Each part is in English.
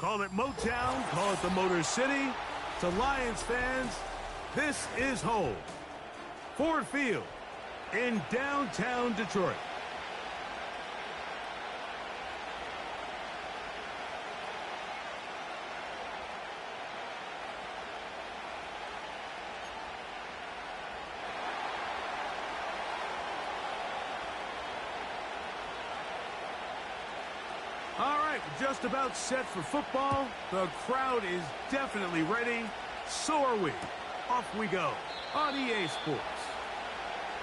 Call it Motown, call it the Motor City. To Lions fans, this is home. Ford Field in downtown Detroit. All right, just about set for football. The crowd is definitely ready. So are we. Off we go on EA Sports.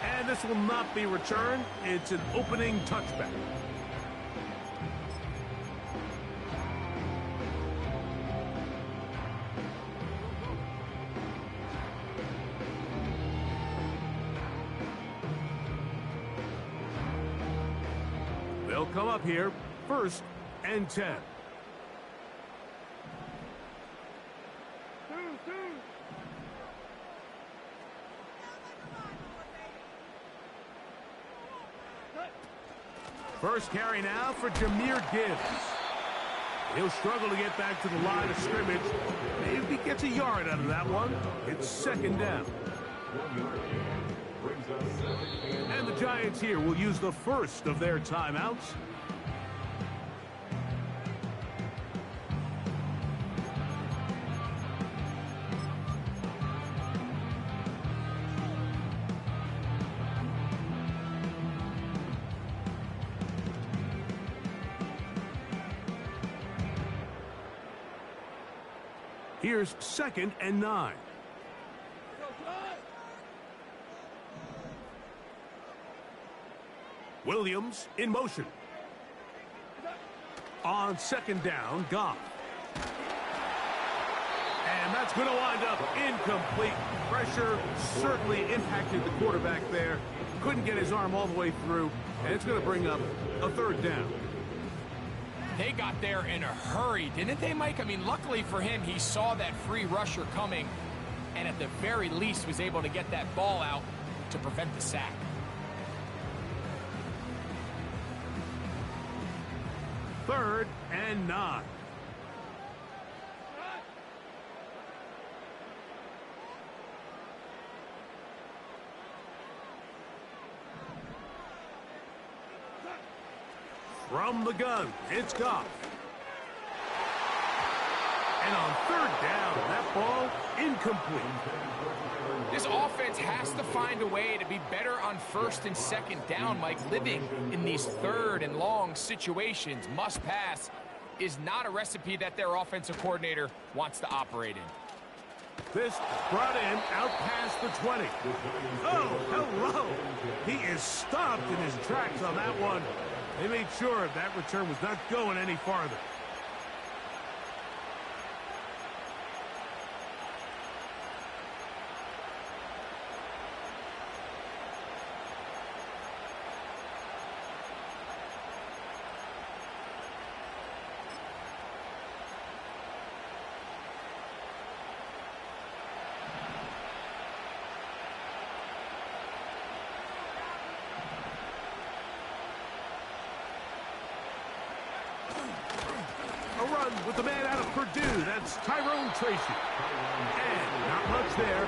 And this will not be returned. It's an opening touchback. They'll come up here, 1st and 10. First carry now for Jahmyr Gibbs. He'll struggle to get back to the line of scrimmage. Maybe he gets a yard out of that one. It's 2nd down. And the Giants here will use the first of their timeouts. Here's 2nd and 9. Williams in motion. On 2nd down, Goff. And that's going to wind up incomplete. Pressure certainly impacted the quarterback there. Couldn't get his arm all the way through, and it's going to bring up a 3rd down. They got there in a hurry, didn't they, Mike? I mean, luckily for him, he saw that free rusher coming, and at the very least was able to get that ball out to prevent the sack. Third and 9. From the gun, it's Goff. And on 3rd down, that ball incomplete. This offense has to find a way to be better on 1st and 2nd down, Mike. Living in these 3rd and long situations, must pass, is not a recipe that their offensive coordinator wants to operate in. This brought in out past the 20. Oh, hello. He is stopped in his tracks on that one. They made sure that return was not going any farther. With the man out of Purdue, that's Tyrone Tracy. And not much there.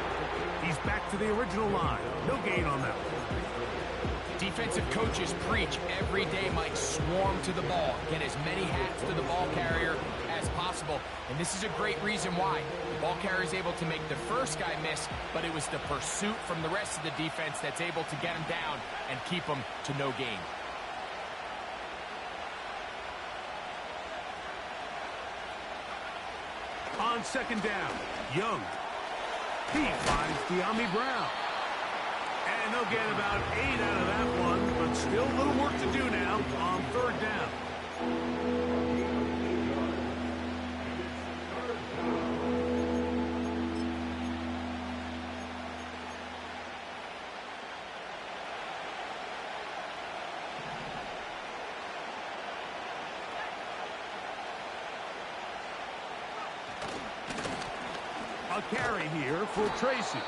He's back to the original line. No gain on that one. Defensive coaches preach every day, Mike, swarm to the ball. Get as many hats to the ball carrier as possible. And this is a great reason why. The ball carrier is able to make the first guy miss, but it was the pursuit from the rest of the defense that's able to get him down and keep him to no gain. On 2nd down, Young. He finds De'Ami Brown. And they'll get about 8 out of that one, but still a little work to do now on 3rd down. A carry here for Tracy.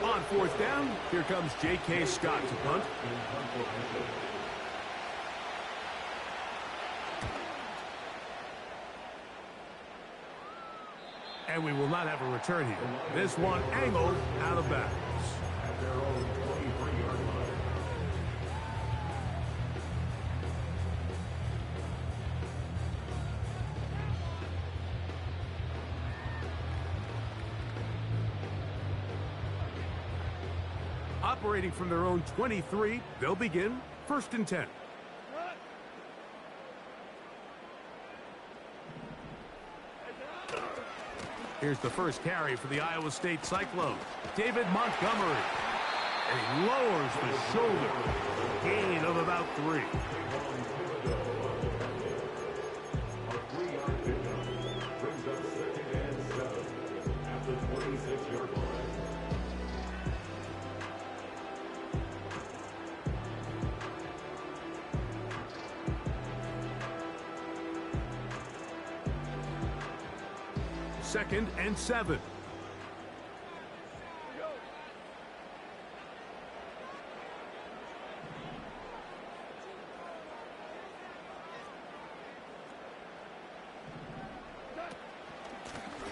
On fourth down. Here comes J.K. Scott to punt. And we will not have a return here. This one angled out of bounds. At their own 23-yard line. Operating from their own 23, they'll begin 1st and 10. Here's the first carry for the Iowa State Cyclones. David Montgomery. And he lowers the shoulder. Gain of about 3. Brings up 2nd and 7 at the 26-yard line. Second and 7.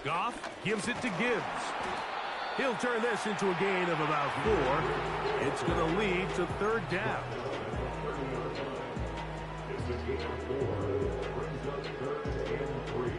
Goff gives it to Gibbs. He'll turn this into a gain of about 4. It's going to lead to 3rd down. It's a gain of 4. Brings up 3rd and 3.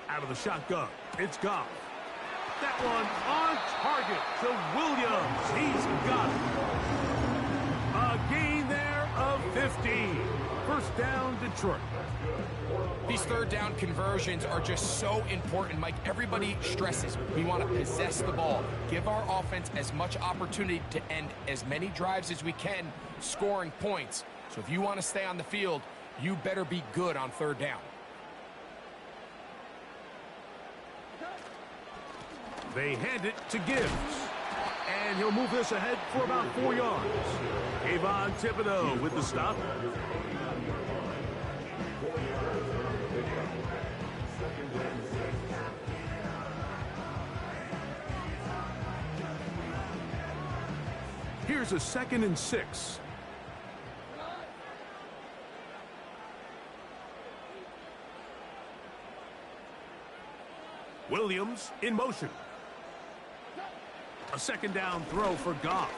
Out of the shotgun, it's Goff. That one on target to Williams. He's got it. A gain there of 15. 1st down, Detroit. These 3rd down conversions are just so important, Mike. Everybody stresses we want to possess the ball, give our offense as much opportunity to end as many drives as we can, scoring points. So if you want to stay on the field, you better be good on 3rd down. They hand it to Gibbs. And he'll move this ahead for about 4 yards. Avon Thibodeau with the stop. Here's a 2nd and 6. Williams in motion. A 2nd down throw for Goff.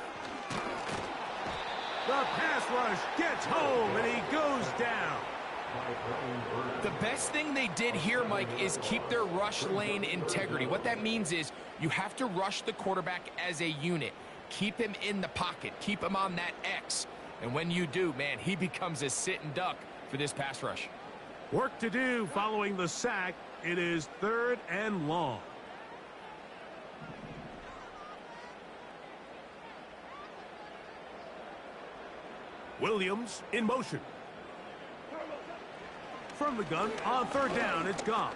The pass rush gets home, and he goes down. The best thing they did here, Mike, is keep their rush lane integrity. What that means is you have to rush the quarterback as a unit. Keep him in the pocket. Keep him on that X. And when you do, man, he becomes a sitting duck for this pass rush. Work to do following the sack. It is 3rd and long. Williams in motion. From the gun on 3rd down, it's Goff.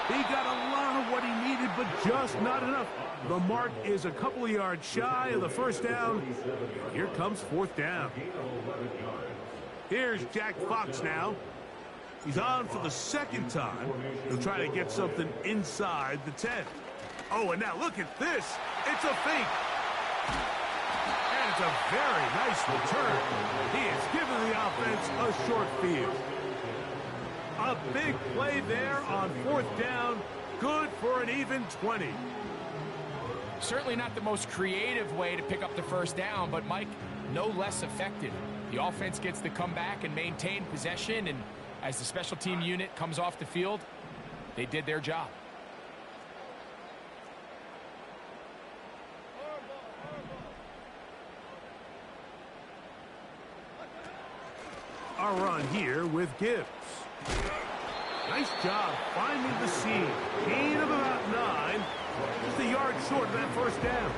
He got a lot of what he needed, but just not enough. The mark is a couple of yards shy of the 1st down. Here comes 4th down. Here's Jack Fox now. He's on for the 2nd time. He'll try to get something inside the 10. Oh, and now look at this. It's a fake. And it's a very nice return. He has given the offense a short field. A big play there on 4th down. Good for an even 20. Certainly not the most creative way to pick up the 1st down, but, Mike, no less effective. The offense gets the comeback and maintain possession, and as the special team unit comes off the field, they did their job. A run here with Gibbs. Nice job finding the seam. Gain of about 9. Just a yard short of that 1st down.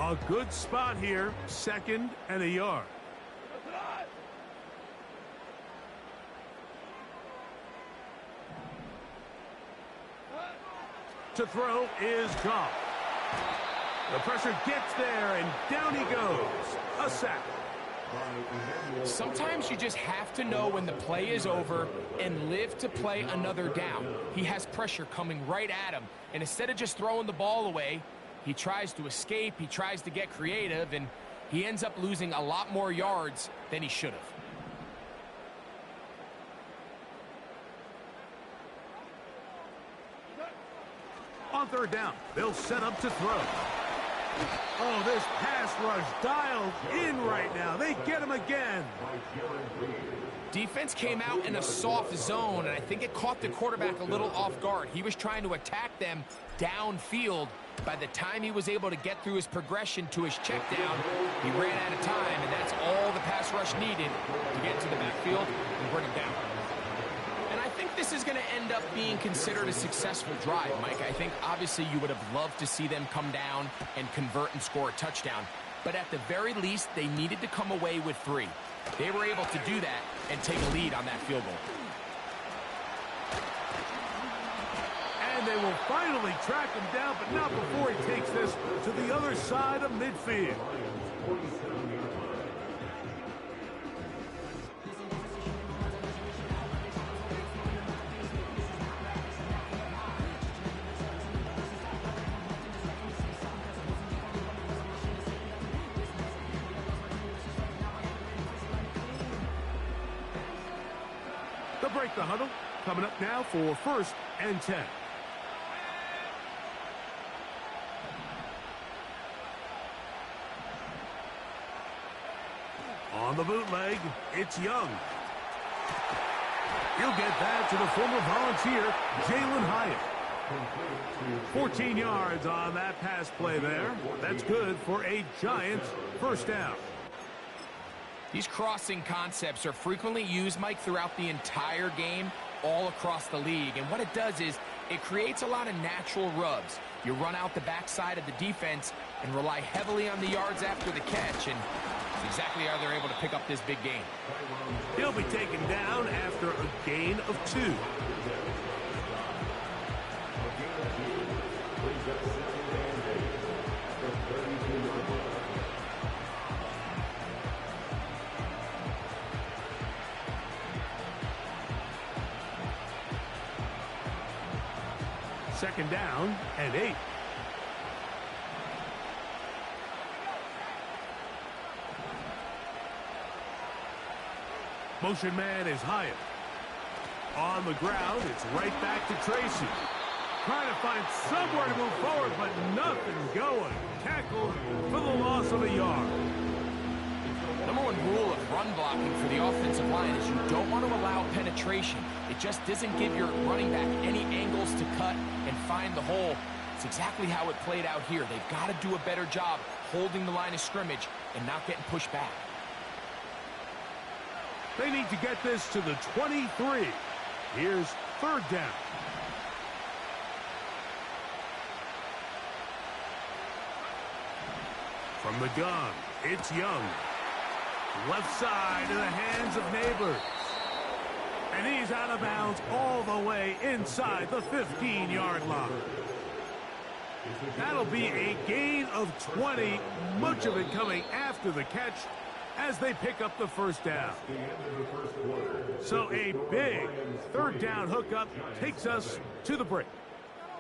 A good spot here, 2nd and a yard. To throw is Goff. The pressure gets there, and down he goes. A sack. Sometimes you just have to know when the play is over and live to play another down. He has pressure coming right at him, and instead of just throwing the ball away, he tries to escape, he tries to get creative, and he ends up losing a lot more yards than he should have. On 3rd down, they'll set up to throw. Oh, this pass rush dialed in right now. They get him again. Defense came out in a soft zone, and I think it caught the quarterback a little off guard. He was trying to attack them downfield. By the time he was able to get through his progression to his check down, he ran out of time, and that's all the pass rush needed to get to the backfield and bring him down. And I think this is going to end up being considered a successful drive, Mike. I think obviously you would have loved to see them come down and convert and score a touchdown. But at the very least, they needed to come away with 3. They were able to do that and take a lead on that field goal. And they will finally track him down, but not before he takes this to the other side of midfield. They'll break the huddle. Coming up now for 1st and 10. On the bootleg, it's Young. He'll get that to the former Volunteer, Jalen Hyatt. 14 yards on that pass play there. That's good for a Giants 1st down. These crossing concepts are frequently used, Mike, throughout the entire game, all across the league. And what it does is it creates a lot of natural rubs. You run out the backside of the defense and rely heavily on the yards after the catch, and it's exactly how they're able to pick up this big gain. He'll be taken down after a gain of 2. Second down and 8. Motion man is Hyatt. On the ground, it's right back to Tracy. Trying to find somewhere to move forward, but nothing going. Tackled for the loss of a yard. Number 1 rule of run blocking for the offensive line is you don't want to allow penetration. It just doesn't give your running back any angles to cut and find the hole. It's exactly how it played out here. They've got to do a better job holding the line of scrimmage and not getting pushed back. They need to get this to the 23. Here's 3rd down. From the gun, it's Young. Left side in the hands of Neighbors. And he's out of bounds all the way inside the 15-yard line. That'll be a gain of 20, much of it coming after the catch as they pick up the 1st down. So a big 3rd down hookup takes us to the break.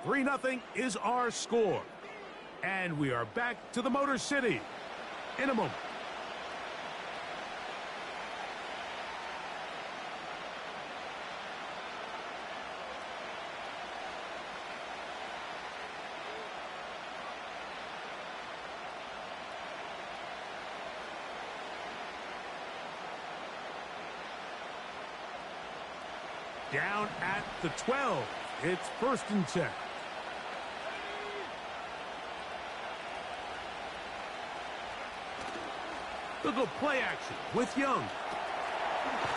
3-0 is our score. And we are back to the Motor City in a moment. Down at the 12. It's 1st and 10. They'll go play action with Young.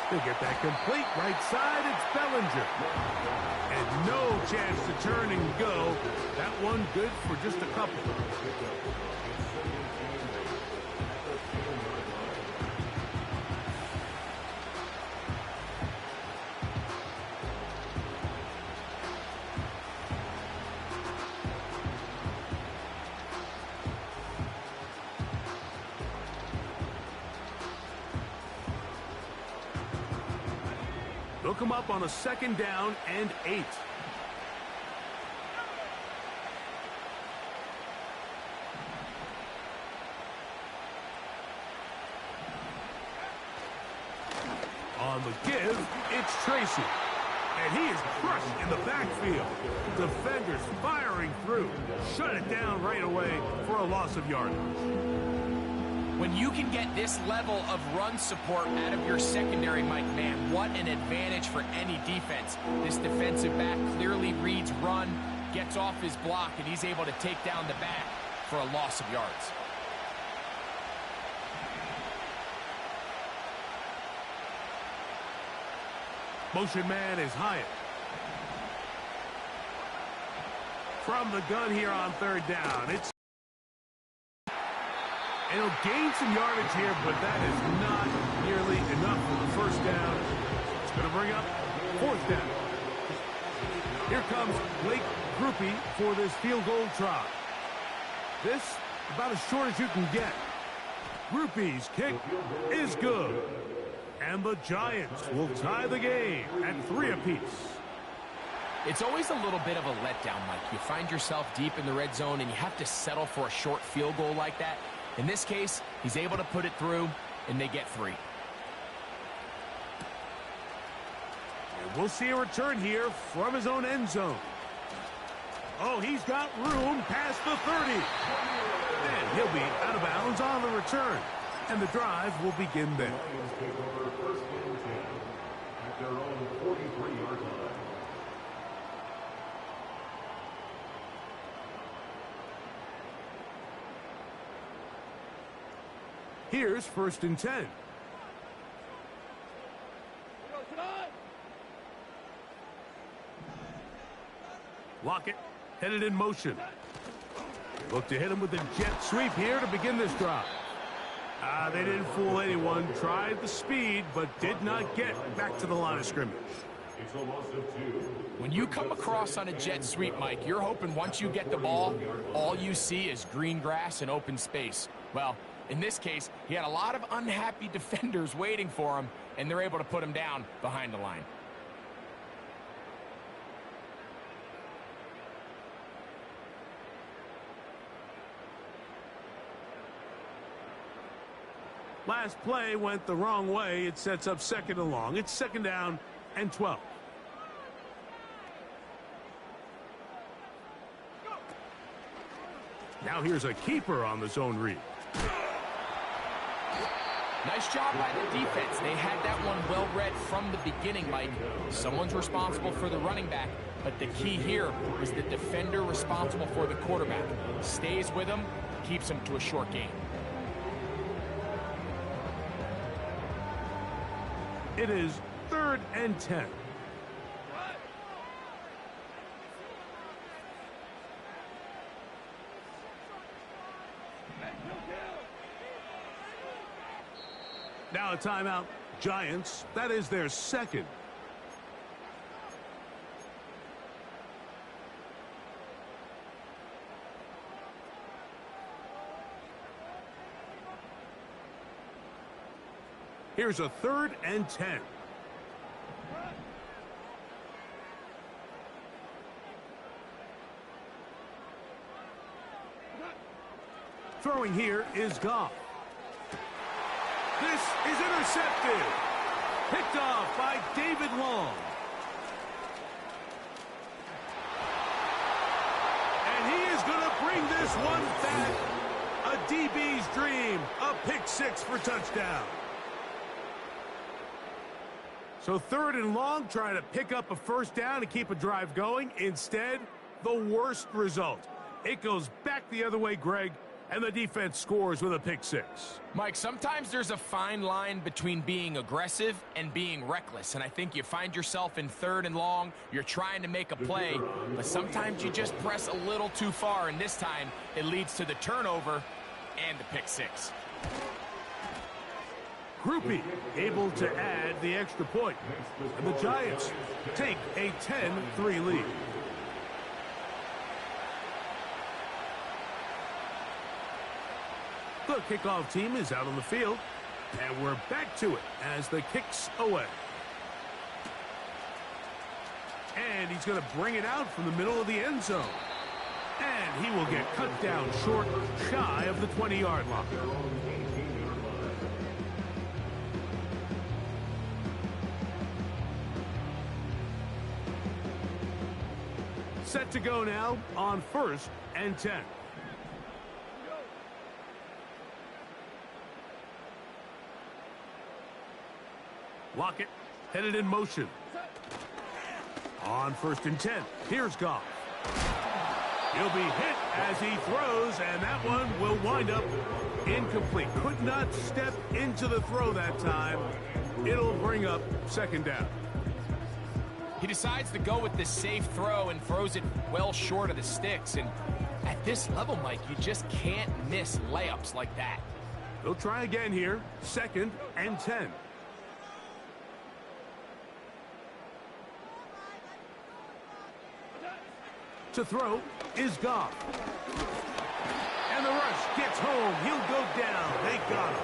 He'll get that complete right side. It's Bellinger. And no chance to turn and go. That one good for just a couple. They'll come up on a 2nd down and 8. On the give, it's Tracy. And he is crushed in the backfield. Defenders firing through. Shut it down right away for a loss of yardage. When you can get this level of run support out of your secondary, Mike, man, what an advantage for any defense. This defensive back clearly reads run, gets off his block, and he's able to take down the back for a loss of yards. Motion man is Hyatt. From the gun here on 3rd down. And he'll gain some yardage here, but that is not nearly enough for the 1st down. It's going to bring up 4th down. Here comes Blake Groupie for this field goal try. This about as short as you can get. Groupie's kick is good. And the Giants will tie the game at 3 apiece. It's always a little bit of a letdown, Mike. You find yourself deep in the red zone and you have to settle for a short field goal like that. In this case, he's able to put it through, and they get 3. And we'll see a return here from his own end zone. Oh, he's got room past the 30. And he'll be out of bounds on the return. And the drive will begin there. Here's 1st and 10. Lockett headed in motion. Look to hit him with the jet sweep here to begin this drive. They didn't fool anyone. Tried the speed, but did not get back to the line of scrimmage. When you come across on a jet sweep, Mike, you're hoping once you get the ball, all you see is green grass and open space. Well, in this case, he had a lot of unhappy defenders waiting for him, and they're able to put him down behind the line. Last play went the wrong way. It sets up 2nd and long. It's 2nd down and 12. Now here's a keeper on the zone read. Nice job by the defense. They had that one well read from the beginning, Mike. Someone's responsible for the running back, but the key here was the defender responsible for the quarterback. Stays with him, keeps him to a short gain. It is 3rd and 10. Now a timeout. Giants. That is their 2nd. Here's a 3rd and 10. Throwing here is Goff. This is intercepted. Picked off by David Long. And he is going to bring this one back. A DB's dream. A pick 6 for touchdown. So 3rd and long, trying to pick up a 1st down and keep a drive going. Instead, the worst result. It goes back the other way, Greg. And the defense scores with a pick six. Mike, sometimes there's a fine line between being aggressive and being reckless. And I think you find yourself in 3rd and long. You're trying to make a play, but sometimes you just press a little too far. And this time, it leads to the turnover and the pick six. Groupie able to add the extra point. And the Giants take a 10-3 lead. The kickoff team is out on the field, and we're back to it as the kick's away. And he's going to bring it out from the middle of the end zone. And he will get cut down short, shy of the 20-yard line. Set to go now on 1st and 10. Lockett headed in motion. On 1st and 10, here's Goff. He'll be hit as he throws, and that one will wind up incomplete. Could not step into the throw that time. It'll bring up 2nd down. He decides to go with the safe throw and throws it well short of the sticks. And at this level, Mike, you just can't miss layups like that. They'll try again here. 2nd and 10. To throw is Goff. And the rush gets home. He'll go down. They got him.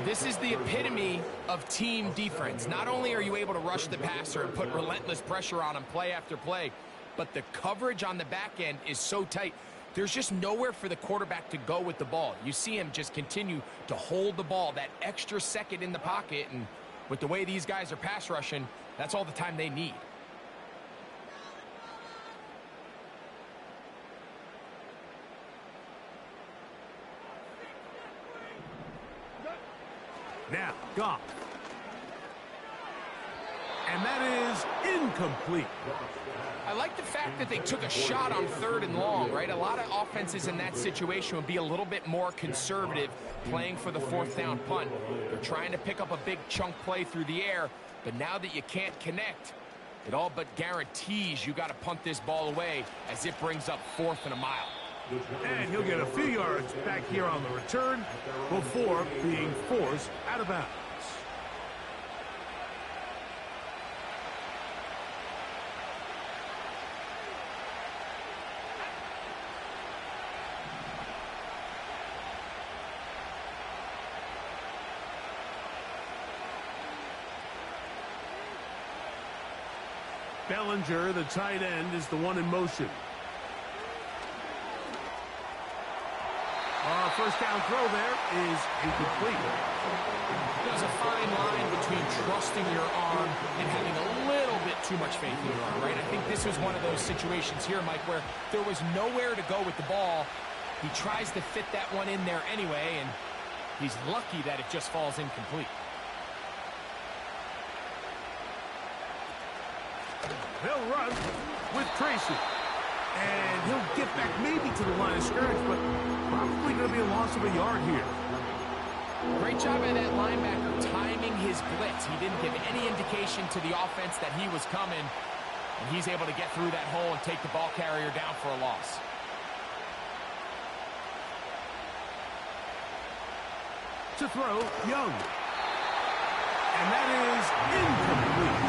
This is the epitome of team defense. Not only are you able to rush the passer and put relentless pressure on him play after play, but the coverage on the back end is so tight. There's just nowhere for the quarterback to go with the ball. You see him just continue to hold the ball that extra second in the pocket, and with the way these guys are pass rushing, that's all the time they need. Now, Goff. And that is incomplete. I like the fact that they took a shot on 3rd and long, right? A lot of offenses in that situation would be a little bit more conservative playing for the 4th down punt. They're trying to pick up a big chunk play through the air, but now that you can't connect, it all but guarantees you got to punt this ball away as it brings up 4th and a mile. And he'll get a few yards back here on the return before being forced out of bounds. Bellinger, the tight end, is the one in motion. First down throw there is incomplete. There's a fine line between trusting your arm and having a little bit too much faith in your arm, right? I think this was one of those situations here, Mike, where there was nowhere to go with the ball. He tries to fit that one in there anyway, and he's lucky that it just falls incomplete. They'll run with Tracy. And he'll get back maybe to the line of scrimmage, but probably going to be a loss of a yard here. Great job by that linebacker timing his blitz. He didn't give any indication to the offense that he was coming, and he's able to get through that hole and take the ball carrier down for a loss. To throw, Young. And that is incomplete.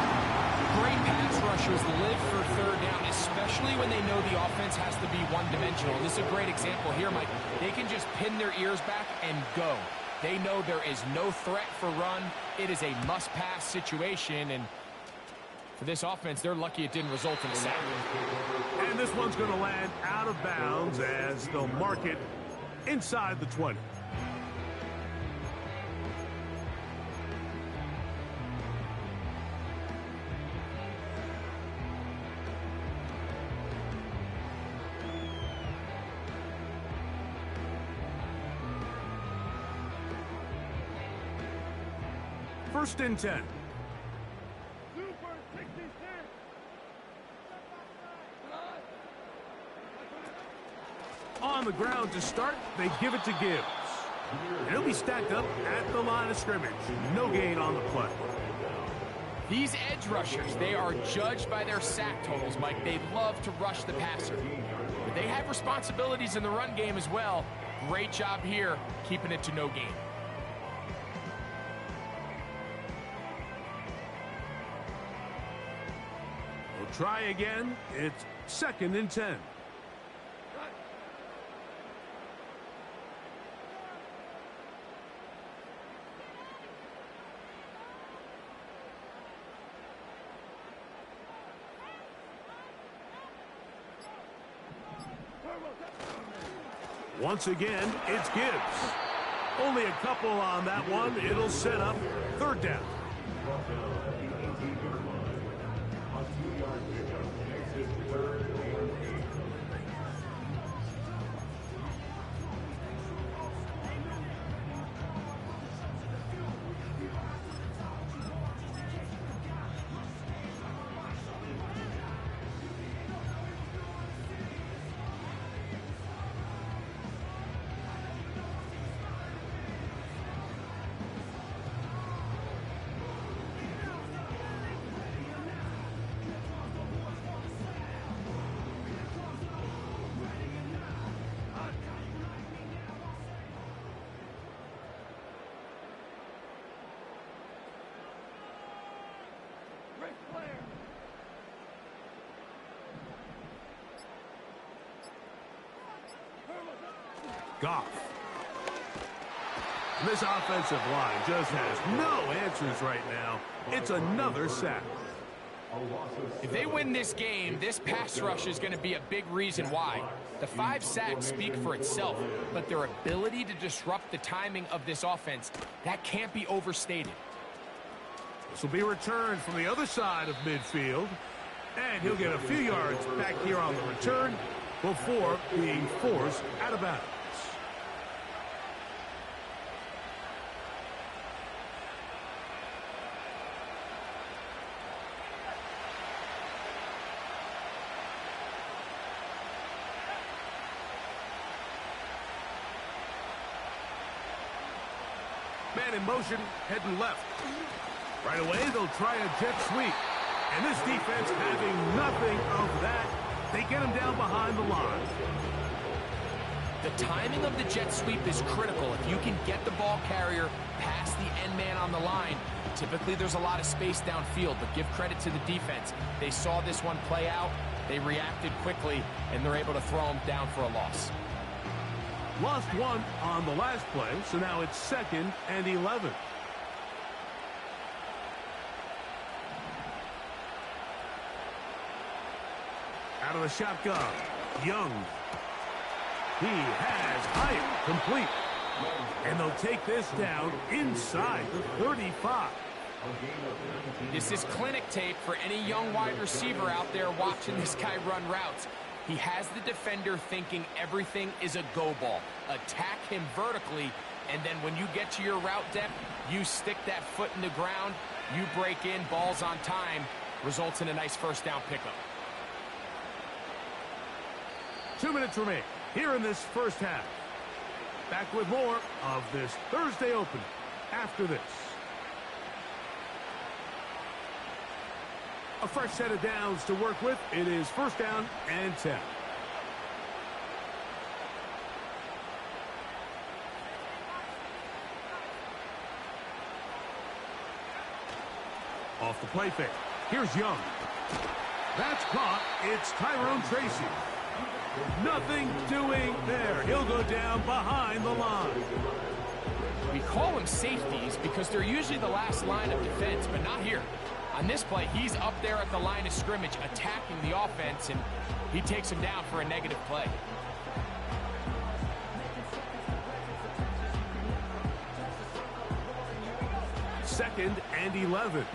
Great pass rushers live for 3rd down, especially when they know the offense has to be one-dimensional. This is a great example here, Mike. They can just pin their ears back and go. They know there is no threat for run. It is a must-pass situation, and for this offense, they're lucky it didn't result in a sack. And this one's going to land out of bounds as they'll mark it inside the 20. First and 10. On the ground to start, they give it to Gibbs. And he'll be stacked up at the line of scrimmage. No gain on the play. These edge rushers, they are judged by their sack totals, Mike. They love to rush the passer. But they have responsibilities in the run game as well. Great job here, keeping it to no gain. We'll try again. It's 2nd and 10. Once again, it's Gibbs. Only a couple on that one. It'll set up 3rd down. Goff. This offensive line just has no answers right now. It's another sack. If they win this game, this pass rush is going to be a big reason why. The 5 sacks speak for itself, but their ability to disrupt the timing of this offense, that can't be overstated. This will be returned from the other side of midfield, and he'll get a few yards back here on the return before being forced out of bounds. Man in motion, heading left. Right away, they'll try a jet sweep. And this defense having nothing of that, they get him down behind the line. The timing of the jet sweep is critical. If you can get the ball carrier past the end man on the line, typically there's a lot of space downfield, but give credit to the defense. They saw this one play out, they reacted quickly, and they're able to throw him down for a loss. Lost one on the last play, so now it's 2nd and 11. Out of the shotgun, Young. He has height complete. And they'll take this down inside the 35. This is clinic tape for any young wide receiver out there watching this guy run routes. He has the defender thinking everything is a go ball. Attack him vertically, and then when you get to your route depth, you stick that foot in the ground, you break in, balls on time, results in a nice 1st down pickup. 2 minutes remain here in this 1st half. Back with more of this Thursday opener after this. A fresh set of downs to work with. It is 1st down and 10. Off the play fake. Here's Young. That's caught. It's Tyrone Tracy. Nothing doing there. He'll go down behind the line. We call them safeties because they're usually the last line of defense, but not here. On this play, he's up there at the line of scrimmage attacking the offense, and he takes him down for a negative play. Second and 11.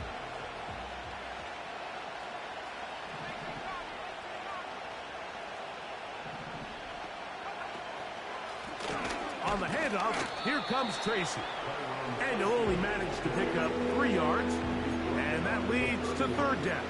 On the handoff, here comes Tracy. And he'll only manage to pick up 3 yards. And that leads to 3rd down.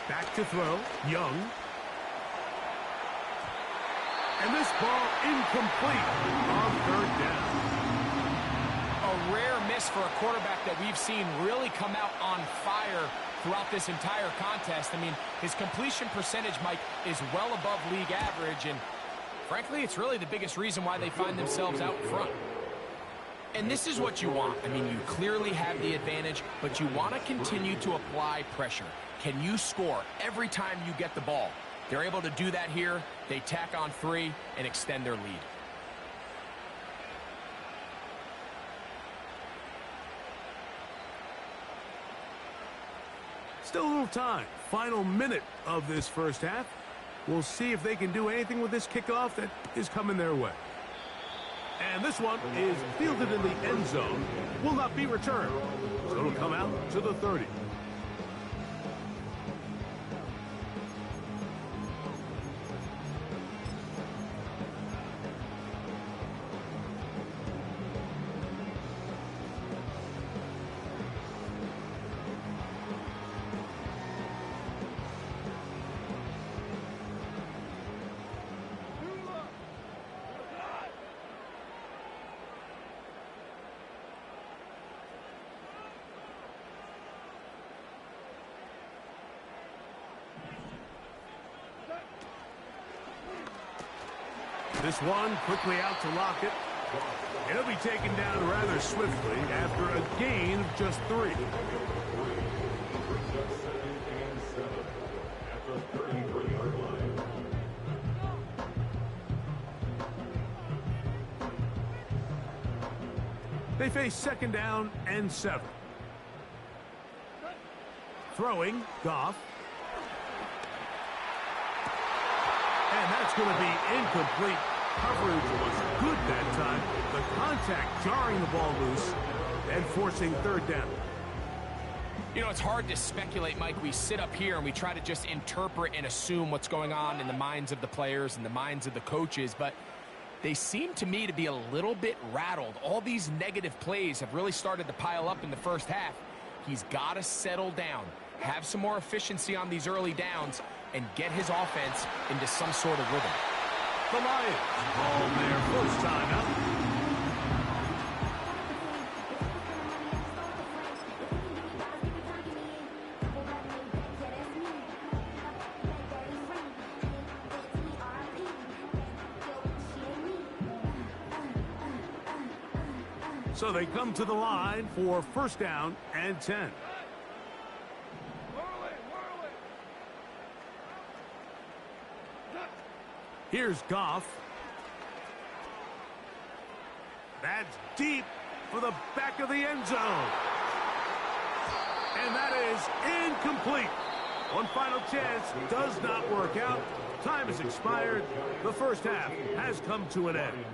Back to throw. Young. And this ball incomplete on third down. A rare miss for a quarterback that we've seen really come out on fire throughout this entire contest. I mean, his completion percentage, Mike, is well above league average, and frankly, it's really the biggest reason why they find themselves out front. And this is what you want. I mean, you clearly have the advantage, but you want to continue to apply pressure. Can you score every time you get the ball? They're able to do that here. They tack on 3 and extend their lead. Still a little time. Final minute of this first half. We'll see if they can do anything with this kickoff that is coming their way. And this one is fielded in the end zone. Will not be returned. So it'll come out to the 30. This one quickly out to Lockett. It'll be taken down rather swiftly after a gain of just 3. They face second down and 7. Throwing, Goff. And that's going to be incomplete. Coverage was good that time. The contact jarring the ball loose and forcing third down. You know, it's hard to speculate, Mike. We sit up here and we try to just interpret and assume what's going on in the minds of the players and the minds of the coaches, but they seem to me to be a little bit rattled. All these negative plays have really started to pile up in the first half. He's got to settle down, have some more efficiency on these early downs, and get his offense into some sort of rhythm. The Lions call their first timeout. So they come to the line for first down and 10. Here's Goff. That's deep for the back of the end zone. And that is incomplete. One final chance does not work out. Time has expired. The first half has come to an end.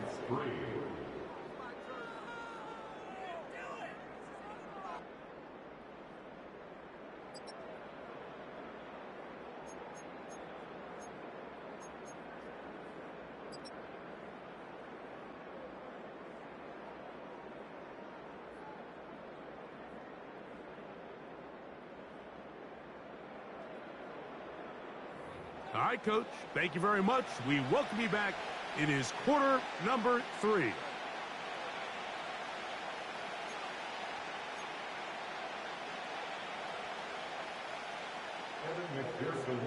All right, Coach, thank you very much. We welcome you back. It is quarter number 3.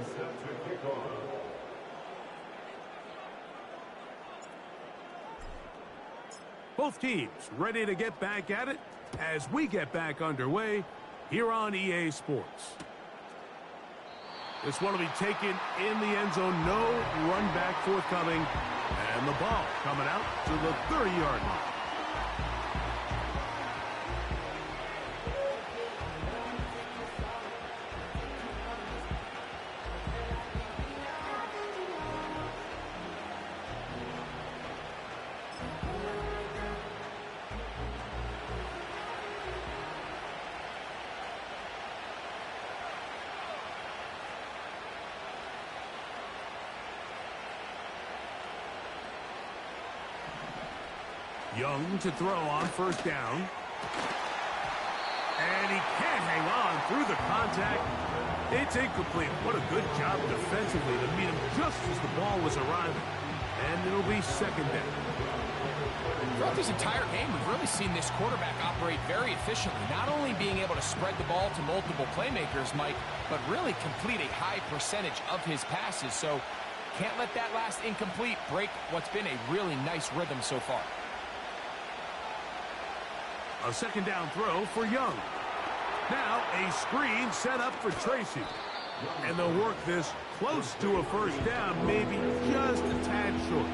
Set to kick off. Both teams ready to get back at it as we get back underway here on EA Sports. This one will be taken in the end zone. No run back forthcoming. And the ball coming out to the 30-yard line. Young to throw on first down. And he can't hang on through the contact. It's incomplete. What a good job defensively to meet him just as the ball was arriving. And it'll be second down. Throughout this entire game, we've really seen this quarterback operate very efficiently, not only being able to spread the ball to multiple playmakers, Mike, but really complete a high percentage of his passes. So can't let that last incomplete break what's been a really nice rhythm so far. A second down throw for Young. Now a screen set up for Tracy. And they'll work this close to a first down, maybe just a tad short.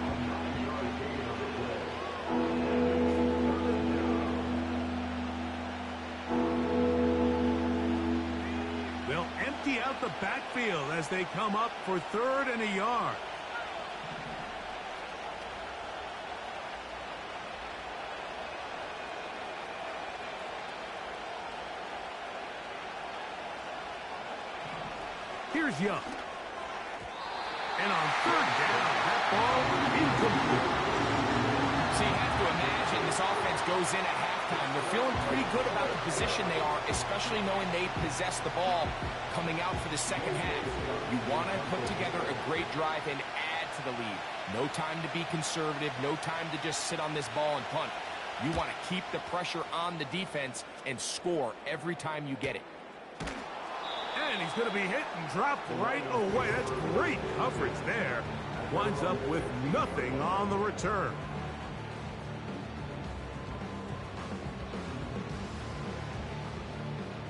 They'll empty out the backfield as they come up for 3rd and a yard. Here's Young. And on 3rd down, that ball incomplete. So you have to imagine this offense goes in at halftime. They're feeling pretty good about the position they are, especially knowing they possess the ball coming out for the second half. You want to put together a great drive and add to the lead. No time to be conservative, no time to just sit on this ball and punt. You want to keep the pressure on the defense and score every time you get it. And he's going to be hit and dropped right away. That's great coverage there. Winds up with nothing on the return.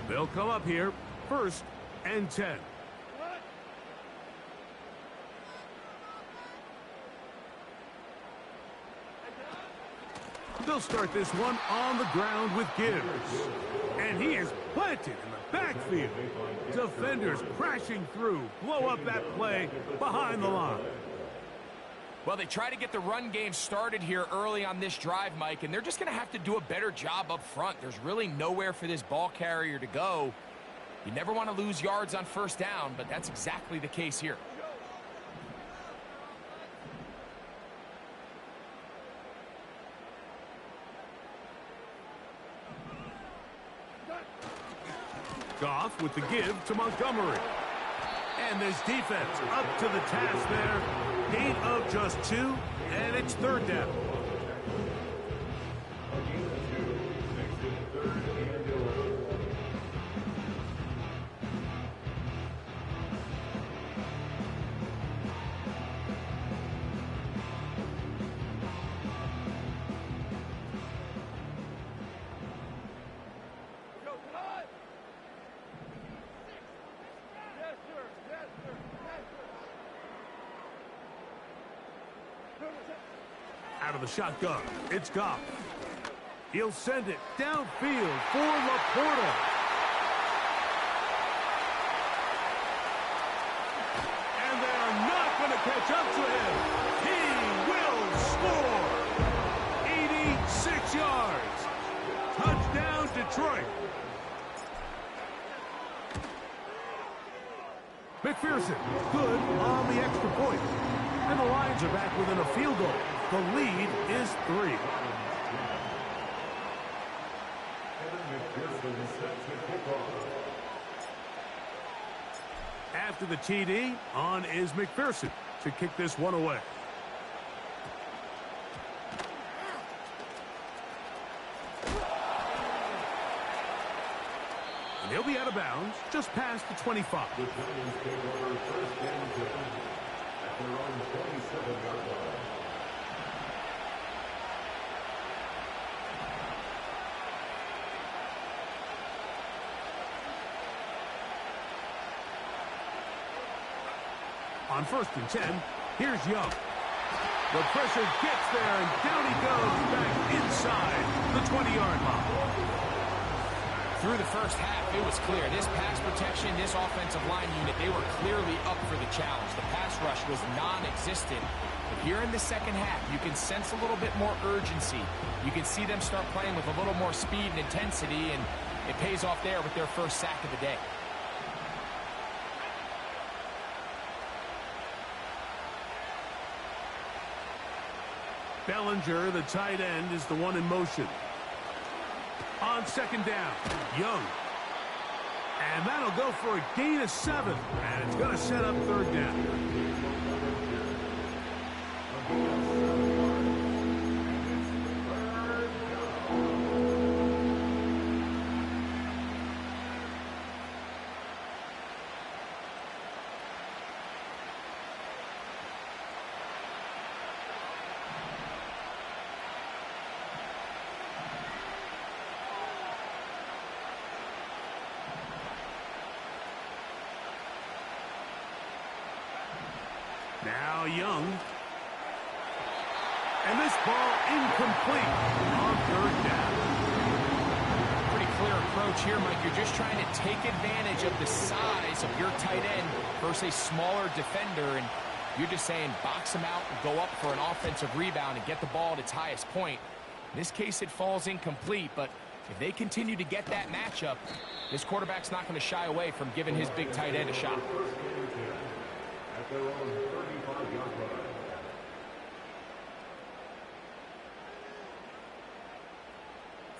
They'll come up here, 1st and 10. They'll start this one on the ground with Gibbs. And he is planted in the backfield. Defenders crashing through. Blow up that play behind the line. Well, they try to get the run game started here early on this drive, Mike, and they're just going to have to do a better job up front. There's really nowhere for this ball carrier to go. You never want to lose yards on 1st down, but that's exactly the case here. Goff with the give to Montgomery. And this defense up to the task there. Gain of just 2, and it's 3rd down. Out of the shotgun, it's Goff. He'll send it downfield for Laporta. And they're not going to catch up to him. He will score. 86 yards. Touchdown, Detroit. McPherson, good on the extra point. And the Lions are back within a field goal. The lead is 3. After the TD, on is McPherson to kick this one away. And he'll be out of bounds just past the 25. On 1st and 10, here's Young. The pressure gets there, and down he goes back inside the 20-yard line. Through the first half, it was clear. This pass protection, this offensive line unit, they were clearly up for the challenge. The pass rush was non-existent. But here in the second half, you can sense a little bit more urgency. You can see them start playing with a little more speed and intensity, and it pays off there with their first sack of the day. Bellinger, the tight end, is the one in motion. On 2nd down, Young. And that'll go for a gain of 7. And it's going to set up third down. Now Young. And this ball incomplete on third down. Pretty clear approach here, Mike. You're just trying to take advantage of the size of your tight end versus a smaller defender, and you're just saying box him out and go up for an offensive rebound and get the ball at its highest point. In this case, it falls incomplete, but if they continue to get that matchup, this quarterback's not going to shy away from giving his big tight end a shot.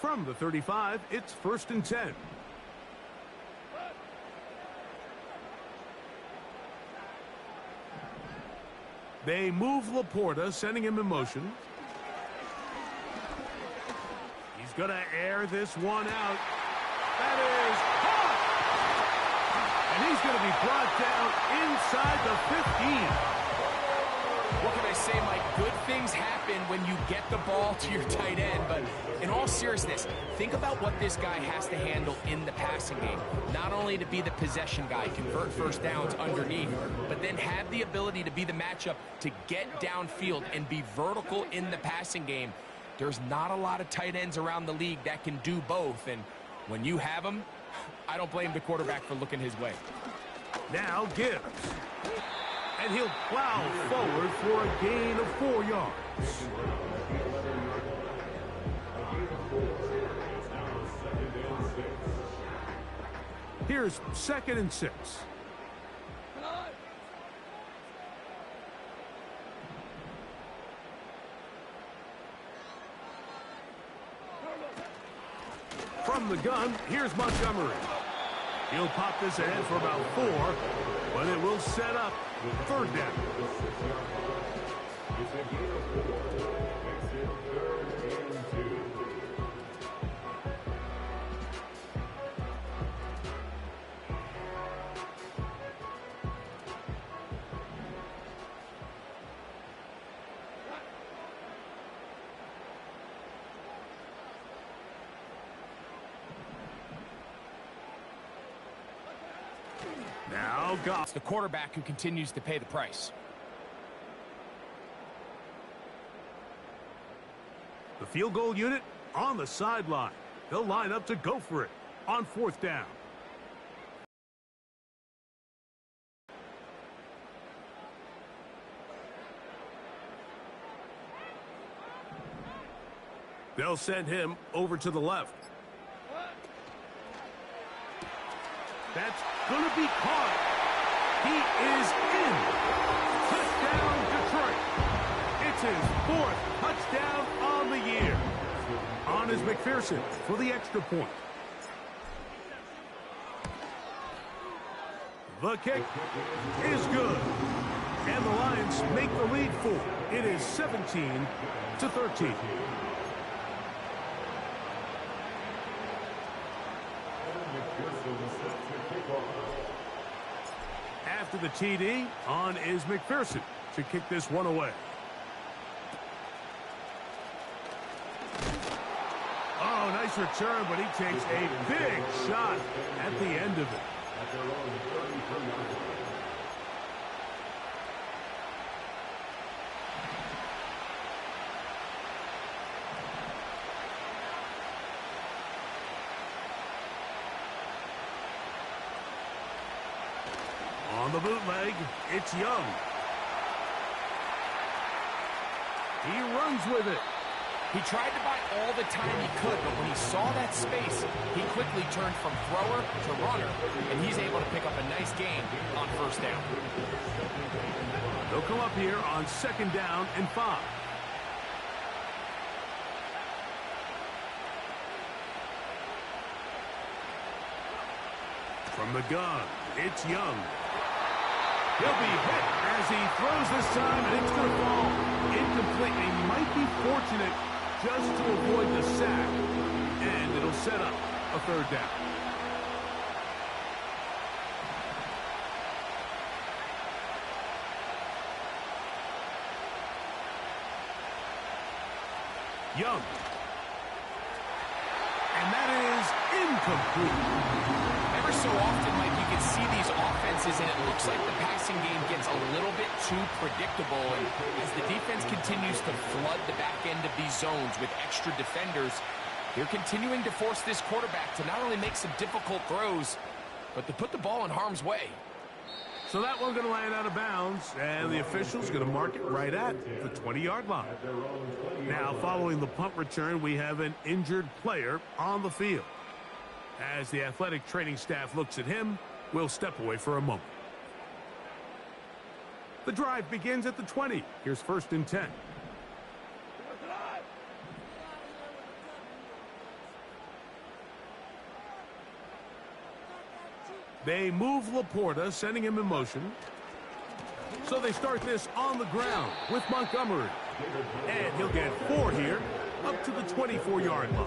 From the 35, it's 1st and 10. They move Laporta, sending him in motion. He's going to air this one out. That is caught! And he's going to be brought down inside the 15. What can I say, Mike? Good things happen when you get the ball to your tight end, but in all seriousness, think about what this guy has to handle in the passing game. Not only to be the possession guy, convert first downs underneath, but then have the ability to be the matchup to get downfield and be vertical in the passing game. There's not a lot of tight ends around the league that can do both, and when you have them, I don't blame the quarterback for looking his way. Now Gibbs. And he'll plow forward for a gain of 4 yards. Here's 2nd and 6. From the gun, here's Montgomery. He'll pop this ahead for about 4, but it will set up third down. Now Goff. It's the quarterback who continues to pay the price. The field goal unit on the sideline. They'll line up to go for it on 4th down. They'll send him over to the left. That's going to be caught. He is in. Touchdown, Detroit. It's his 4th touchdown on the year. On is McPherson for the extra point. The kick is good. And the Lions make the lead 4. It is 17-13. After the TD, on is McPherson to kick this one away. Oh, nice return, but he takes a big shot at the end of it. On the bootleg, it's Young. He runs with it. He tried to buy all the time he could, but when he saw that space, he quickly turned from thrower to runner, and he's able to pick up a nice gain on 1st down. They'll come up here on 2nd down and 5. From the gun, it's Young. He'll be hit as he throws this time, and it's going to fall incomplete. He might be fortunate just to avoid the sack, and it'll set up a third down. Young. And that is incomplete. Ever so often, Mike, you can see these offenses, and it looks like the passing game gets a little bit too predictable. And as the defense continues to flood the back end of these zones with extra defenders, they're continuing to force this quarterback to not only make some difficult throws, but to put the ball in harm's way. So that one's going to land out of bounds, and the official's going to mark it right at the 20-yard line. Now, following the punt return, we have an injured player on the field. As the athletic training staff looks at him, we'll step away for a moment. The drive begins at the 20. Here's 1st and 10. They move Laporta, sending him in motion. So they start this on the ground with Montgomery. And he'll get 4 here, up to the 24-yard line.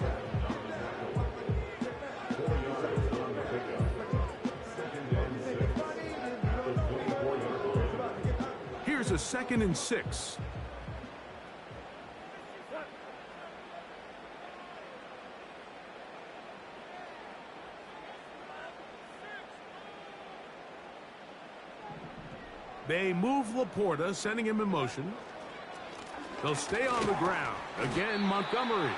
Here's a 2nd and 6. They move Laporta, sending him in motion. They'll stay on the ground. Again, Montgomery.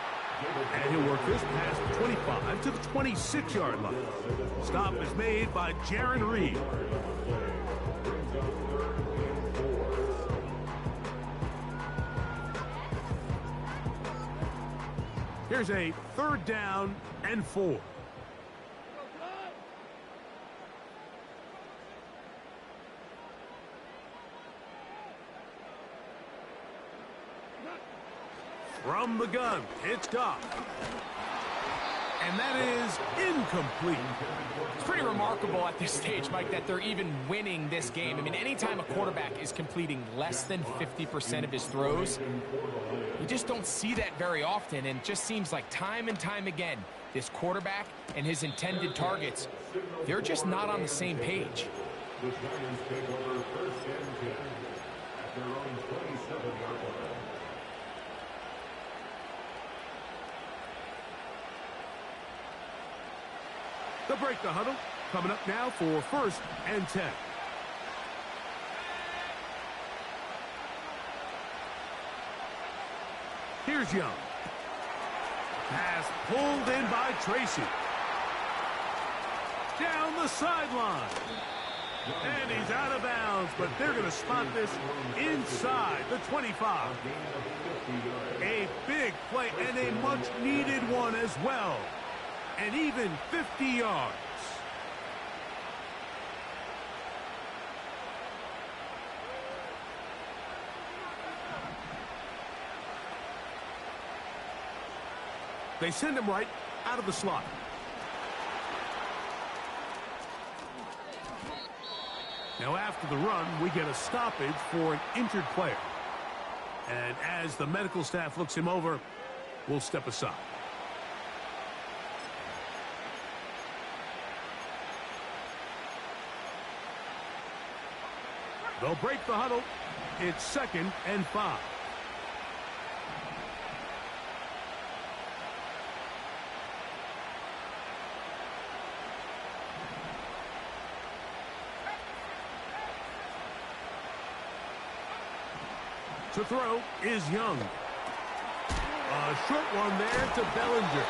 And he'll work this past the 25 to the 26-yard line. Stop is made by Jaron Reed. Here's a 3rd down and 4. From the gun, it's Goff. And that is incomplete. It's pretty remarkable at this stage, Mike, that they're even winning this game. I mean, anytime a quarterback is completing less than 50% of his throws, you just don't see that very often. And it just seems like time and time again, this quarterback and his intended targets, they're just not on the same page. The Giants take over 1st and 10 at their own 27-yard line. They'll break the huddle. Coming up now for 1st and 10. Here's Young. Pass pulled in by Tracy. Down the sideline. And he's out of bounds, but they're going to spot this inside the 25. A big play and a much-needed one as well. And even 50 yards. They send him right out of the slot. Now after the run, we get a stoppage for an injured player. And as the medical staff looks him over, we'll step aside. They'll break the huddle. It's 2nd and 5. To throw is Young. A short one there to Bellinger.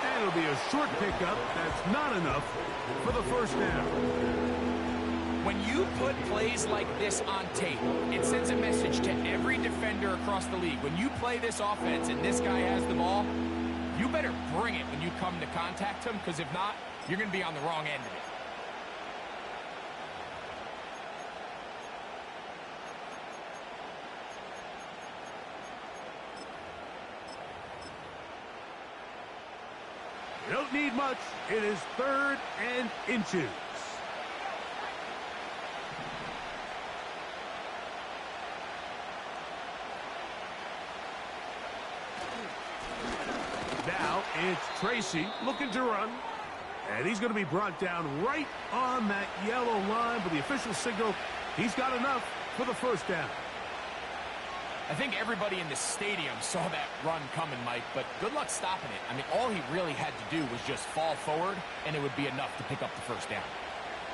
And it'll be a short pickup. That's not enough for the 1st down. When you put plays like this on tape, it sends a message to every defender across the league. When you play this offense and this guy has the ball, you better bring it when you come to contact him, because if not, you're going to be on the wrong end of it. You don't need much. It is 3rd and inches. Now it's Tracy looking to run. And he's going to be brought down right on that yellow line, but the official signal, he's got enough for the first down. I think everybody in the stadium saw that run coming, Mike, but good luck stopping it. I mean, all he really had to do was just fall forward, and it would be enough to pick up the first down.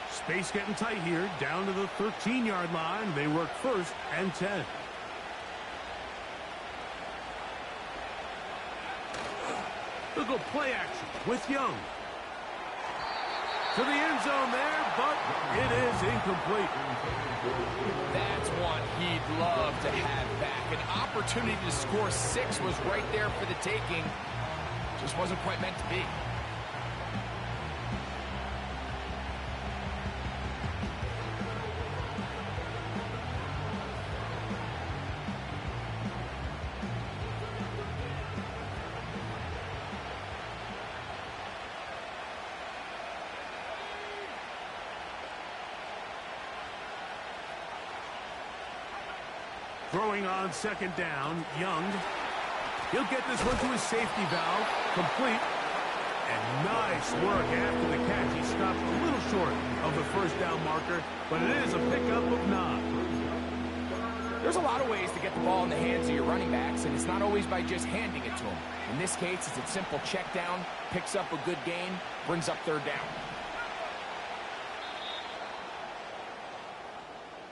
Space getting tight here, down to the 13-yard line. They work 1st and 10. They'll go play action with Young. To the end zone there, but it is incomplete. That's one he'd love to have back. An opportunity to score 6 was right there for the taking. Just wasn't quite meant to be. Throwing on 2nd down, Young. He'll get this one to his safety valve, complete. And nice work after the catch. He stopped a little short of the first down marker, but it is a pickup of 9. There's a lot of ways to get the ball in the hands of your running backs, and it's not always by just handing it to them. In this case, it's a simple check down, picks up a good gain, brings up 3rd down.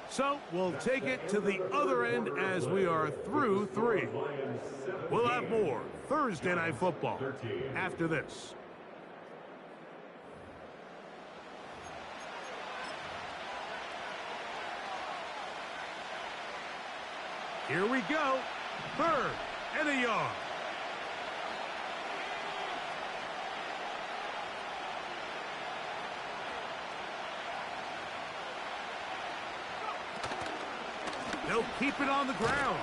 So we'll take it to the other end as we are through 3. We'll have more Thursday Night Football after this. Here we go. 3rd and a yard. They'll keep it on the ground.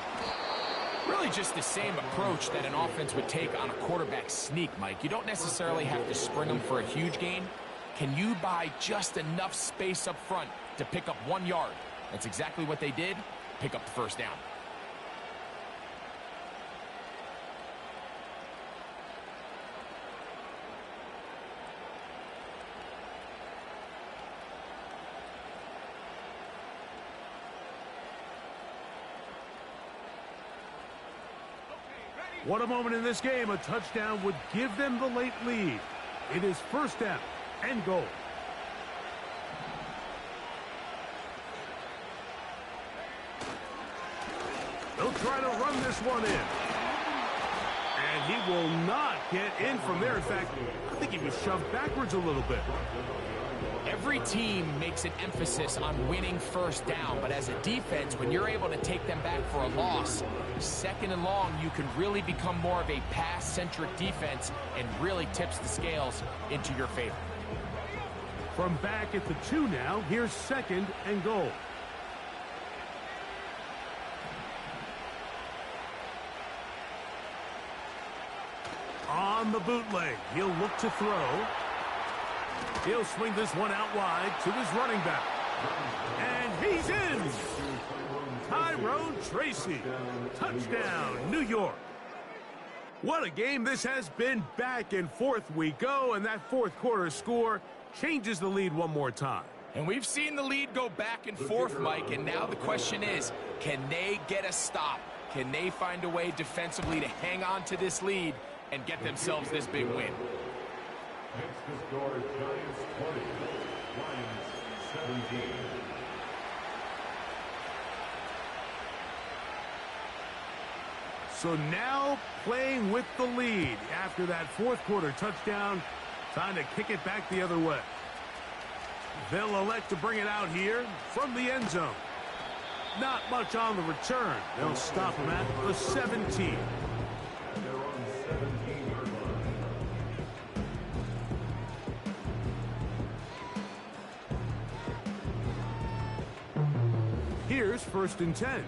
Really just the same approach that an offense would take on a quarterback sneak, Mike. You don't necessarily have to spring them for a huge gain. Can you buy just enough space up front to pick up 1 yard? That's exactly what they did. Pick up the first down. What a moment in this game. A touchdown would give them the late lead. It is 1st down and goal. They'll try to run this one in. And he will not get in from there. In fact, I think he was shoved backwards a little bit. Every team makes an emphasis on winning 1st down, but as a defense, when you're able to take them back for a loss, 2nd and long, you can really become more of a pass-centric defense and really tips the scales into your favor. From back at the 2 now, here's 2nd and goal. On the bootleg, he'll look to throw. He'll swing this one out wide to his running back. And he's in! Tyrone Tracy. Touchdown, New York. What a game this has been. Back and forth we go, and that 4th quarter score changes the lead one more time. And we've seen the lead go back and forth, Mike, and now the question is, can they get a stop? Can they find a way defensively to hang on to this lead and get themselves this big win? Next to score, Giants 20, Lions 17. So now playing with the lead after that 4th quarter touchdown, time to kick it back the other way. They'll elect to bring it out here from the end zone. Not much on the return. They'll stop him at the 17. They're on 17-yard line. Here's 1st and 10.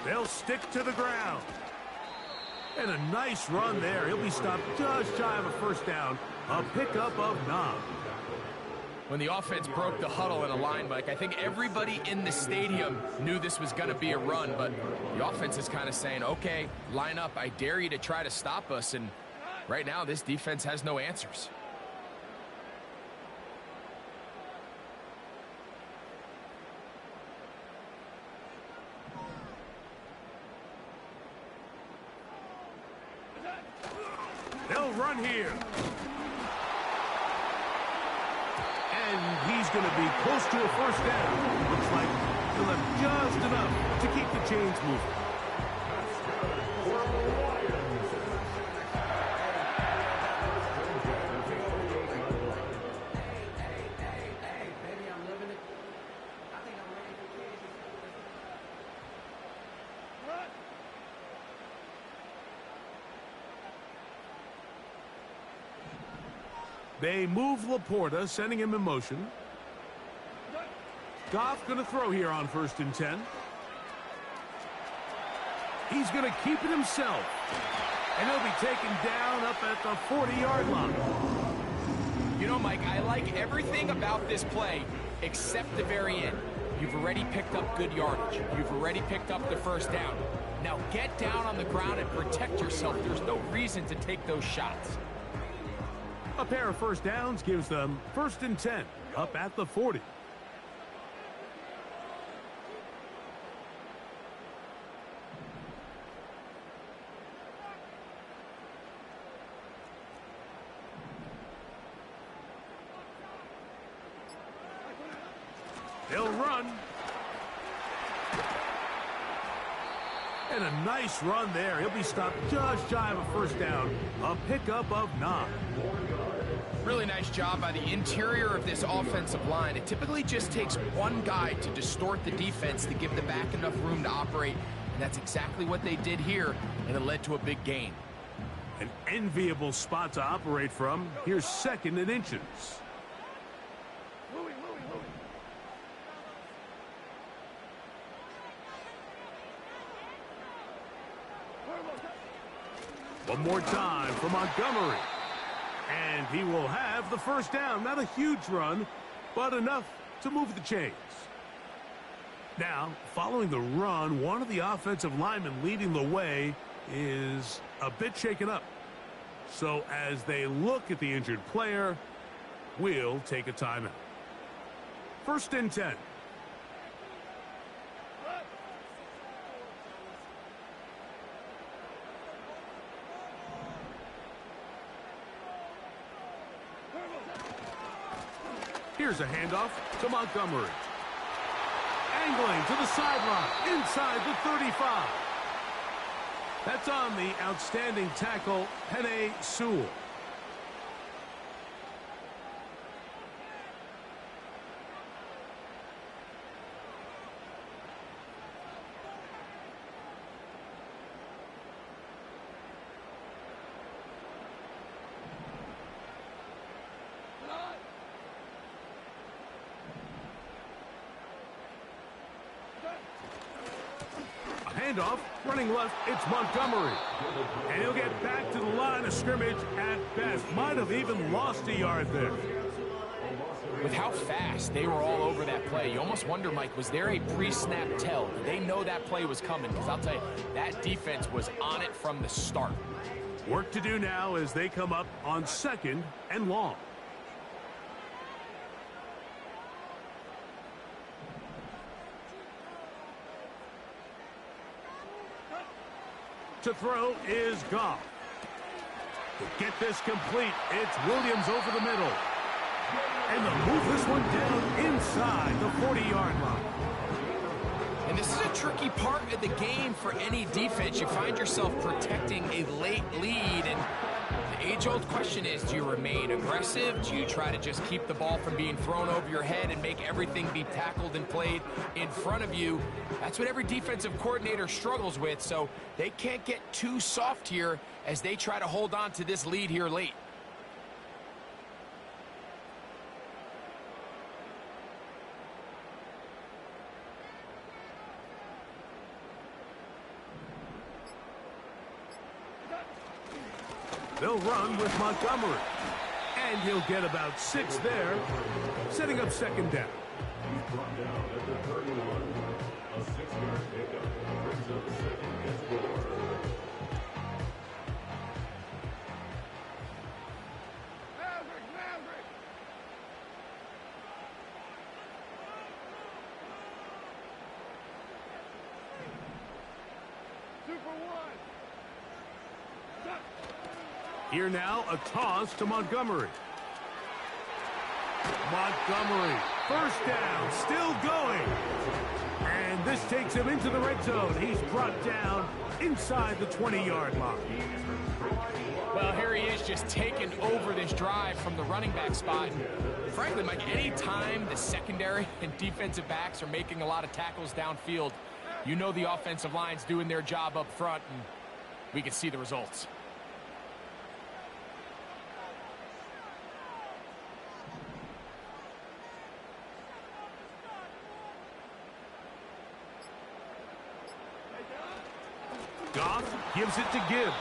They'll stick to the ground. And a nice run there. He'll be stopped just shy of a first down. A pickup of 9. When the offense broke the huddle in a line, Mike, I think everybody in the stadium knew this was going to be a run, but the offense is kind of saying, okay, line up. I dare you to try to stop us. And right now, this defense has no answers. They'll run here. And he's going to be close to a first down. Looks like he'll have just enough to keep the chains moving. They move Laporta, sending him in motion. Goff going to throw here on 1st and 10. He's going to keep it himself. And he'll be taken down up at the 40-yard line. You know, Mike, I like everything about this play except the very end. You've already picked up good yardage. You've already picked up the first down. Now get down on the ground and protect yourself. There's no reason to take those shots. A pair of first downs gives them 1st and 10, up at the 40. They'll run. And a nice run there. He'll be stopped just shy of a first down. A pickup of 9. Really nice job by the interior of this offensive line. It typically just takes one guy to distort the defense to give the back enough room to operate. And that's exactly what they did here, and it led to a big gain. An enviable spot to operate from. Here's 2nd and inches. One more time for Montgomery. And he will have the first down. Not a huge run, but enough to move the chains. Now, following the run, one of the offensive linemen leading the way is a bit shaken up. So as they look at the injured player, we'll take a timeout. 1st and 10. Here's a handoff to Montgomery. Angling to the sideline, inside the 35. That's on the outstanding tackle, Penei Sewell. Handoff, running left, it's Montgomery. And he'll get back to the line of scrimmage at best. Might have even lost a yard there. With how fast they were all over that play, you almost wonder, Mike, was there a pre-snap tell? Did they know that play was coming? Because I'll tell you, that defense was on it from the start. Work to do now as they come up on 2nd and long. To throw is Goff. To get this complete, it's Williams over the middle. And they'll move this one down inside the 40-yard line. And this is a tricky part of the game for any defense. You find yourself protecting a late lead, and the age-old question is, do you remain aggressive? Do you try to just keep the ball from being thrown over your head and make everything be tackled and played in front of you? That's what every defensive coordinator struggles with, so they can't get too soft here as they try to hold on to this lead here late. They'll run with Montgomery. And he'll get about 6 there, setting up second down. He's brought down at the 31. A 6-yard pickup brings up second and 4. Here now, a toss to Montgomery. Montgomery, first down, still going. And this takes him into the red zone. He's brought down inside the 20-yard line. Well, here he is just taking over this drive from the running back spot. And frankly, Mike, any time the secondary and defensive backs are making a lot of tackles downfield, you know the offensive line's doing their job up front, and we can see the results. Goff gives it to Gibbs.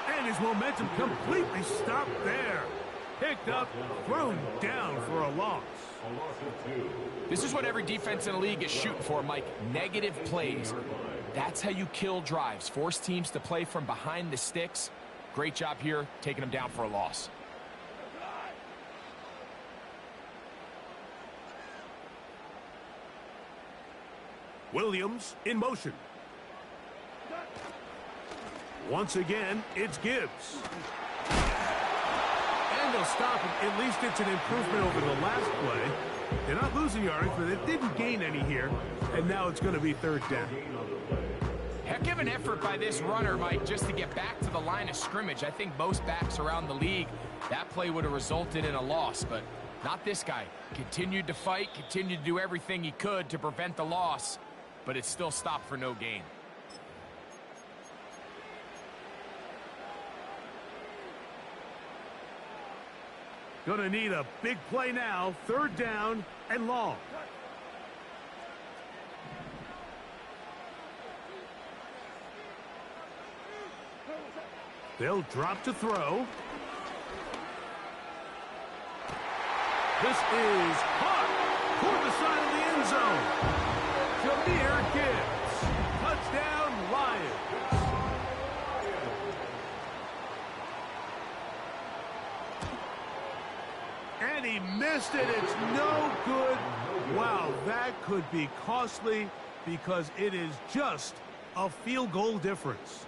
And his momentum completely stopped there. Picked up, thrown down for a loss. This is what every defense in the league is shooting for, Mike. Negative plays. That's how you kill drives. Force teams to play from behind the sticks. Great job here, taking them down for a loss. Williams in motion. Once again, it's Gibbs. And they'll stop him. At least it's an improvement over the last play. They're not losing yards, but they didn't gain any here. And now it's going to be third down. Heck of an effort by this runner, Mike, just to get back to the line of scrimmage. I think most backs around the league, that play would have resulted in a loss, but not this guy. Continued to fight, continued to do everything he could to prevent the loss, but it still stopped for no gain. Gonna need a big play now. Third down and long. They'll drop to throw. This is caught toward the side of the end zone. Jahmyr Gibbs. Touchdown, Lions. And he missed it. It's no good. Wow, that could be costly because it is just a field goal difference.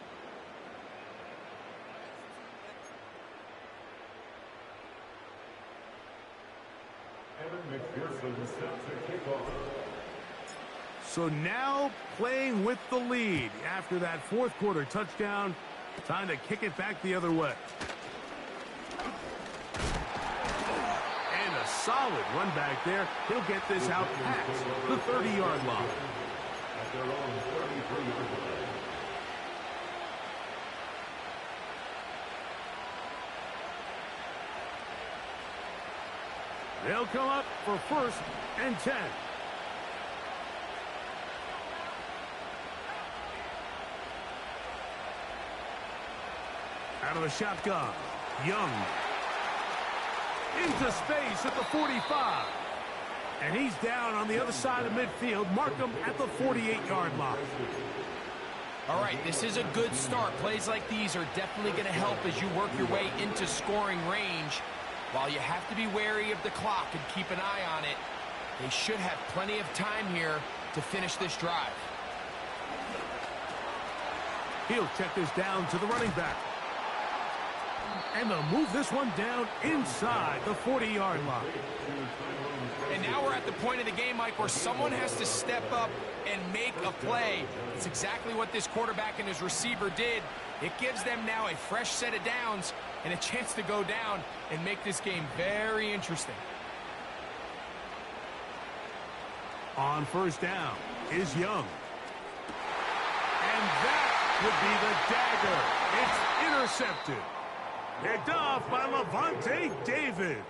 So now playing with the lead after that fourth quarter touchdown. Time to kick it back the other way. And a solid run back there. He'll get this out past the 30-yard line. At their own 33-yard line. They'll come up for first and 10. Out of the shotgun, Young. Into space at the 45. And he's down on the other side of midfield. Mark him at the 48-yard line. All right, this is a good start. Plays like these are definitely going to help as you work your way into scoring range. While you have to be wary of the clock and keep an eye on it, they should have plenty of time here to finish this drive. He'll check this down to the running back. And they'll move this one down inside the 40-yard line. And now we're at the point of the game, Mike, where someone has to step up and make a play. It's exactly what this quarterback and his receiver did. It gives them now a fresh set of downs and a chance to go down and make this game very interesting. On first down is Young. And that would be the dagger. It's intercepted. Picked off by Levante David.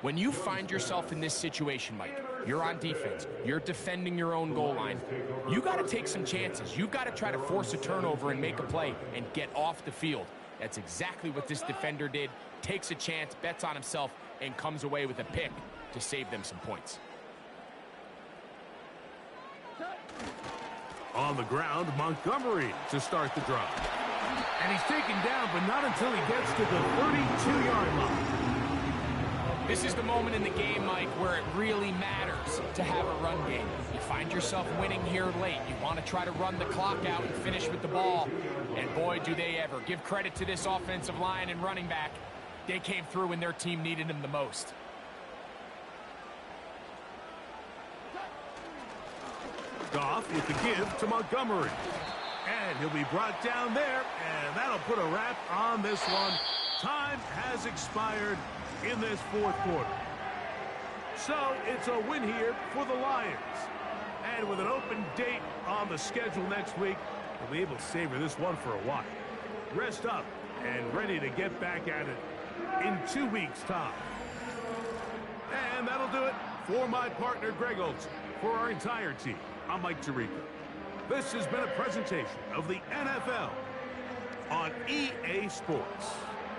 When you find yourself in this situation, Mike, you're on defense, you're defending your own goal line, you got to take some chances. You've got to try to force a turnover and make a play and get off the field. That's exactly what this defender did. Takes a chance, bets on himself, and comes away with a pick to save them some points. On the ground, Montgomery to start the drive. And he's taken down, but not until he gets to the 32-yard line. This is the moment in the game, Mike, where it really matters to have a run game. You find yourself winning here late. You want to try to run the clock out and finish with the ball. And boy, do they ever. Give credit to this offensive line and running back. They came through when their team needed them the most. Goff with the give to Montgomery. And he'll be brought down there, and that'll put a wrap on this one. Time has expired in this fourth quarter. So it's a win here for the Lions. And with an open date on the schedule next week, we'll be able to savor this one for a while. Rest up and ready to get back at it in 2 weeks' time. And that'll do it for my partner, Greg Olson. For our entire team, I'm Mike Tirico. This has been a presentation of the NFL on EA Sports.